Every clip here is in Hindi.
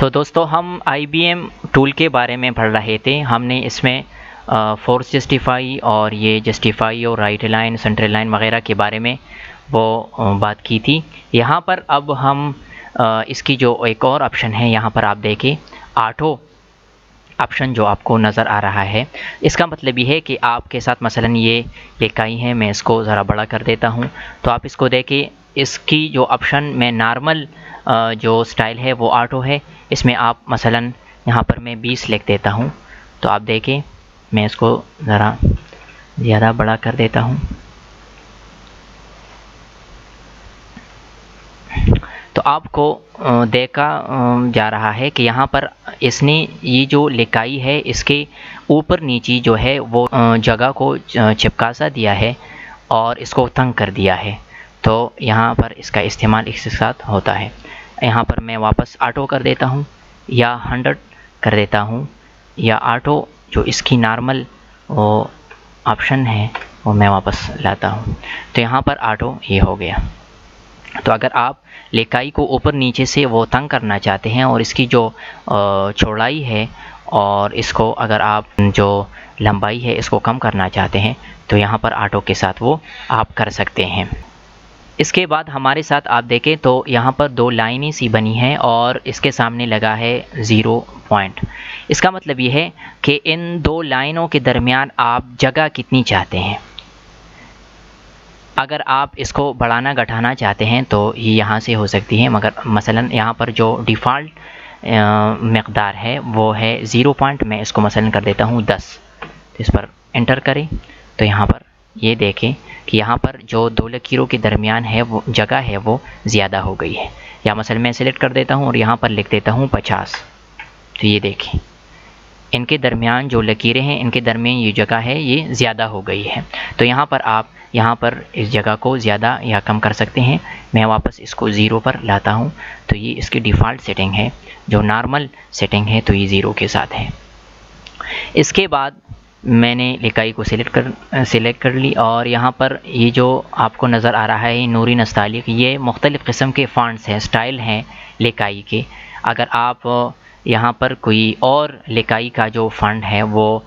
तो दोस्तों हम IBM टूल के बारे में पढ़ रहे थे। हमने इसमें फोर्स जस्टिफाई और ये जस्टिफाई और राइट लाइन सेंट्रल लाइन वगैरह के बारे में वो बात की थी। यहाँ पर अब हम इसकी जो एक और ऑप्शन है, यहाँ पर आप देखें ऑटो ऑप्शन जो आपको नज़र आ रहा है, इसका मतलब ये है कि आपके साथ मसलन ये इकाई है, मैं इसको ज़रा बड़ा कर देता हूँ तो आप इसको देखें। इसकी जो ऑप्शन में नॉर्मल जो स्टाइल है वो ऑटो है। इसमें आप मसलन यहाँ पर मैं 20 लिख देता हूँ तो आप देखें मैं इसको ज़रा ज़्यादा बड़ा कर देता हूँ तो आपको देखा जा रहा है कि यहाँ पर इसने ये जो लिखाई है इसके ऊपर नीचे जो है वो जगह को चिपका सा दिया है और इसको तंग कर दिया है। तो यहाँ पर इसका इस्तेमाल इसके साथ होता है। यहाँ पर मैं वापस ऑटो कर देता हूँ या 100 कर देता हूँ या ऑटो जो इसकी नॉर्मल वो ऑप्शन है वो मैं वापस लाता हूँ तो यहाँ पर ऑटो ये हो गया। तो अगर आप लिखाई को ऊपर नीचे से वो तंग करना चाहते हैं और इसकी जो चौड़ाई है और इसको अगर आप जो लंबाई है इसको कम करना चाहते हैं तो यहाँ पर ऑटो के साथ वो आप कर सकते हैं। इसके बाद हमारे साथ आप देखें तो यहाँ पर दो लाइनें सी बनी हैं और इसके सामने लगा है 0 पॉइंट। इसका मतलब ये है कि इन दो लाइनों के दरमियान आप जगह कितनी चाहते हैं। अगर आप इसको बढ़ाना घटाना चाहते हैं तो ये यहाँ से हो सकती है, मगर मसलन यहाँ पर जो डिफ़ॉल्ट मकदार है वो है 0 पॉइंट। मैं इसको मसलन कर देता हूँ 10। तो इस पर एंटर करें तो यहाँ पर ये देखें कि यहाँ पर जो दो लकीरों के दरमियान है वो जगह है वो ज़्यादा हो गई है। या मसलन मैं सिलेक्ट कर देता हूँ और यहाँ पर लिख देता हूँ 50। तो ये देखें इनके दरमियान जो लकीरें हैं इनके दरमियान ये जगह है ये ज़्यादा हो गई है। तो यहाँ पर आप यहाँ पर इस जगह को ज़्यादा या कम कर सकते हैं। मैं वापस इसको 0 पर लाता हूँ तो ये इसकी डिफ़ॉल्ट सेटिंग है। जो नॉर्मल सेटिंग है तो ये 0 के साथ है। इसके बाद मैंने लिखाई को सिलेक्ट कर ली और यहाँ पर ये जो आपको नज़र आ रहा है नूरी नस्तालिक, ये मुख्तलिफ़ किस्म के फ़ॉन्ट्स हैं, स्टाइल हैं लिखाई के। अगर आप यहाँ पर कोई और लिखाई का जो फ़ॉन्ट है वो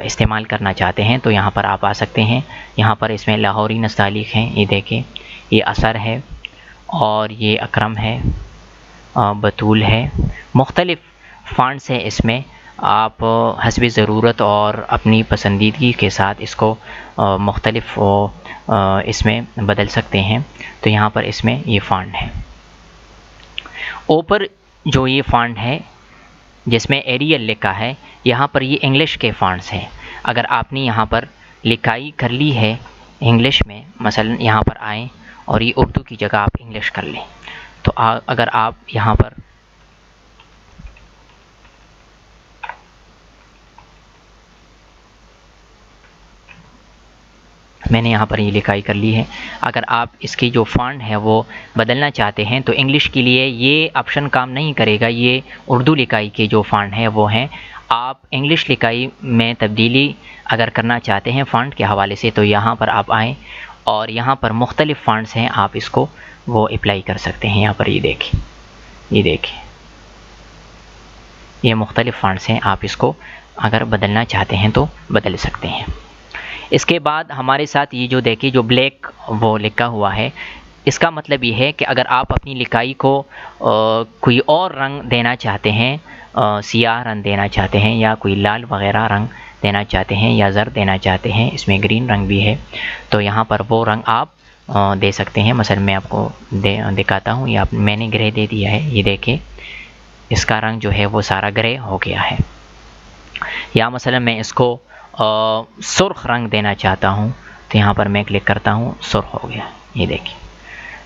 इस्तेमाल करना चाहते हैं तो यहाँ पर आप आ सकते हैं। यहाँ पर इसमें लाहौरी नस्तालिक हैं, ये देखें, ये असर है और ये अकरम है, बतूल है, मुख्तलिफ़ फ़ॉन्ट्स हैं इसमें। आप हस्ब ज़रूरत और अपनी पसंदीदगी के साथ इसको मुख्तलिफ़ इसमें बदल सकते हैं। तो यहाँ पर इसमें ये फ़ॉन्ट है। ऊपर जो ये फ़ॉन्ट है जिसमें एरियल लिखा है, यहाँ पर ये इंग्लिश के फ़ॉन्ट्स हैं। अगर आपने यहाँ पर लिखाई कर ली है इंग्लिश में, मसलन यहाँ पर आएँ और ये उर्दू की जगह आप इंग्लिश कर लें तो अगर आप यहाँ पर मैंने यहाँ पर ये लिखाई कर ली है। अगर आप इसकी जो फ़ॉन्ट है वो बदलना चाहते हैं तो इंग्लिश के लिए ये ऑप्शन काम नहीं करेगा। ये उर्दू लिखाई के जो फ़ॉन्ट है वो हैं। आप इंग्लिश लिखाई में तब्दीली अगर करना चाहते हैं फ़ॉन्ट के हवाले से तो यहाँ पर आप आएँ और यहाँ पर मुख्तलिफ़ फ़ॉन्ट्स हैं, आप इसको वो अप्लाई कर सकते हैं। यहाँ पर ये देखें, ये देखें, ये मुख्तलिफ़ फ़ॉन्ट्स हैं, आप इसको अगर बदलना चाहते हैं तो बदल सकते हैं। इसके बाद हमारे साथ ये जो देखिए जो ब्लैक वो लिखा हुआ है, इसका मतलब ये है कि अगर आप अपनी लिखाई को कोई और रंग देना चाहते हैं, सियाह रंग देना चाहते हैं या कोई लाल वगैरह रंग देना चाहते हैं या ज़र्द देना चाहते हैं, इसमें ग्रीन रंग भी है, तो यहाँ पर वो रंग आप दे सकते हैं। मसलन मैं आपको दिखाता हूँ, या मैंने ग्रे दे दिया है, ये देखें इसका रंग जो है वो सारा ग्रे हो गया है। या मसलन मैं इसको सुर्ख रंग देना चाहता हूँ तो यहाँ पर मैं क्लिक करता हूँ, सुर्ख हो गया। ये देखिए,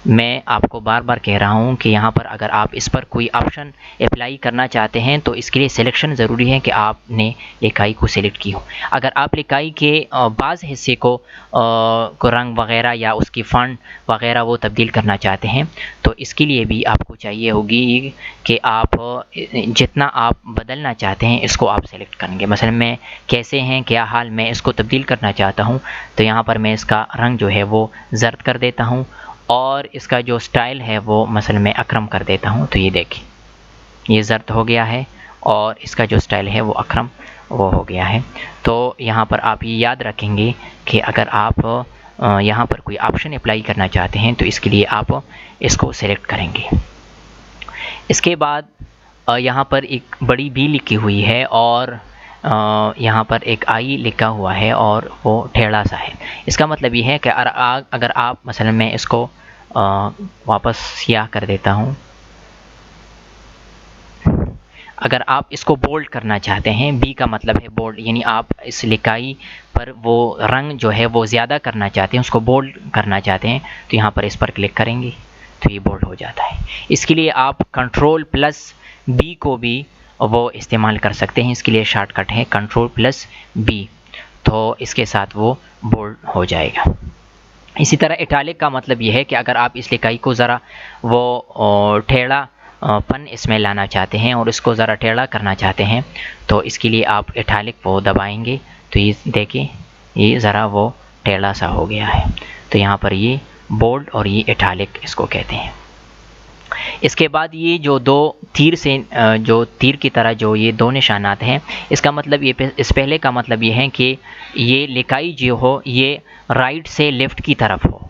मैं आपको बार बार कह रहा हूँ कि यहाँ पर अगर आप इस पर कोई ऑप्शन अप्लाई करना चाहते हैं तो इसके लिए सिलेक्शन ज़रूरी है कि आपने लिखाई को सिलेक्ट की हो। अगर आप लिखाई के बाज़ हिस्से को रंग वग़ैरह या उसकी फ़ॉन्ट वग़ैरह वो तब्दील करना चाहते हैं तो इसके लिए भी आपको चाहिए होगी कि आप जितना आप बदलना चाहते हैं इसको आप सेलेक्ट करेंगे। मसलन मैं कैसे हैं, क्या हाल, मैं इसको तब्दील करना चाहता हूँ तो यहाँ पर मैं इसका रंग जो है वो ज़र्द कर देता हूँ और इसका जो स्टाइल है वो मसलन मैं अकरम कर देता हूँ। तो ये देखिए ये ज़र्द हो गया है और इसका जो स्टाइल है वो अकरम वो हो गया है। तो यहाँ पर आप ये याद रखेंगे कि अगर आप यहाँ पर कोई ऑप्शन अप्लाई करना चाहते हैं तो इसके लिए आप इसको सेलेक्ट करेंगे। इसके बाद यहाँ पर एक बड़ी बी लिखी हुई है और यहाँ पर एक आई लिखा हुआ है और वो टेढ़ा सा है। इसका मतलब ये है कि अगर आप मसलन मैं इसको वापस सियाह कर देता हूँ, अगर आप इसको बोल्ड करना चाहते हैं, बी का मतलब है बोल्ड, यानी आप इस लिखाई पर वो रंग जो है वो ज़्यादा करना चाहते हैं, उसको बोल्ड करना चाहते हैं, तो यहाँ पर इस पर क्लिक करेंगे तो ये बोल्ड हो जाता है। इसके लिए आप कंट्रोल प्लस बी को भी वो इस्तेमाल कर सकते हैं। इसके लिए शॉर्टकट है कंट्रोल प्लस बी, तो इसके साथ वो बोल्ड हो जाएगा। इसी तरह इटालिक का मतलब ये है कि अगर आप इस लिखाई को ज़रा वो टेढ़ा पन इसमें लाना चाहते हैं और इसको ज़रा टेढ़ा करना चाहते हैं तो इसके लिए आप इटालिक वो दबाएंगे तो ये देखिए ये ज़रा वो टेढ़ा सा हो गया है। तो यहाँ पर ये बोल्ड और ये इटालिक इसको कहते हैं। इसके बाद ये जो दो तीर से जो तीर की तरह जो ये दो निशानात हैं, इसका मतलब ये इस पहले का मतलब ये है कि ये लिखाई जो हो ये राइट से लेफ़्ट की तरफ हो,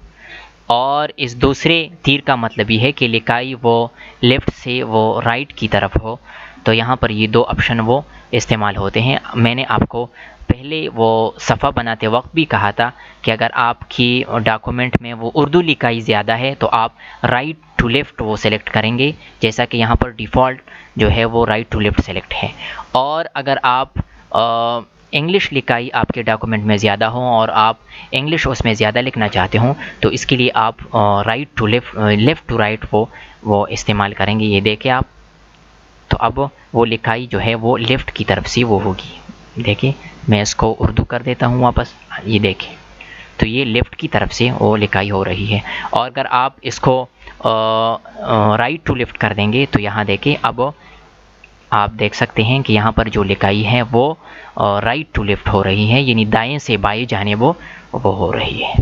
और इस दूसरे तीर का मतलब ये है कि लिखाई वो लेफ़्ट से वो राइट की तरफ हो। तो यहाँ पर ये दो ऑप्शन वो इस्तेमाल होते हैं। मैंने आपको पहले वो सफ़ा बनाते वक्त भी कहा था कि अगर आपकी डॉक्यूमेंट में वो उर्दू लिखाई ज़्यादा है तो आप राइट टू लेफ़्ट वो सेलेक्ट करेंगे, जैसा कि यहाँ पर डिफ़ॉल्ट जो है वो राइट टू लेफ़्ट सेलेक्ट है। और अगर आप इंग्लिश लिखाई आपके डॉक्यूमेंट में ज़्यादा हो और आप इंग्लिश उसमें ज़्यादा लिखना चाहते हो तो इसके लिए आप right to left to right वो इस्तेमाल करेंगे। ये देखें आप, तो अब वो लिखाई जो है वो लेफ़्ट की तरफ से वो होगी। देखिए मैं इसको उर्दू कर देता हूँ वापस, ये देखें तो ये लेफ़्ट की तरफ से वो लिखाई हो रही है। और अगर आप इसको राइट टू लेफ़्ट कर देंगे तो यहाँ देखें अब आप देख सकते हैं कि यहाँ पर जो लिखाई है वो राइट टू लेफ़्ट हो रही है, यानी दाएं से बाएं जाने वो हो रही है।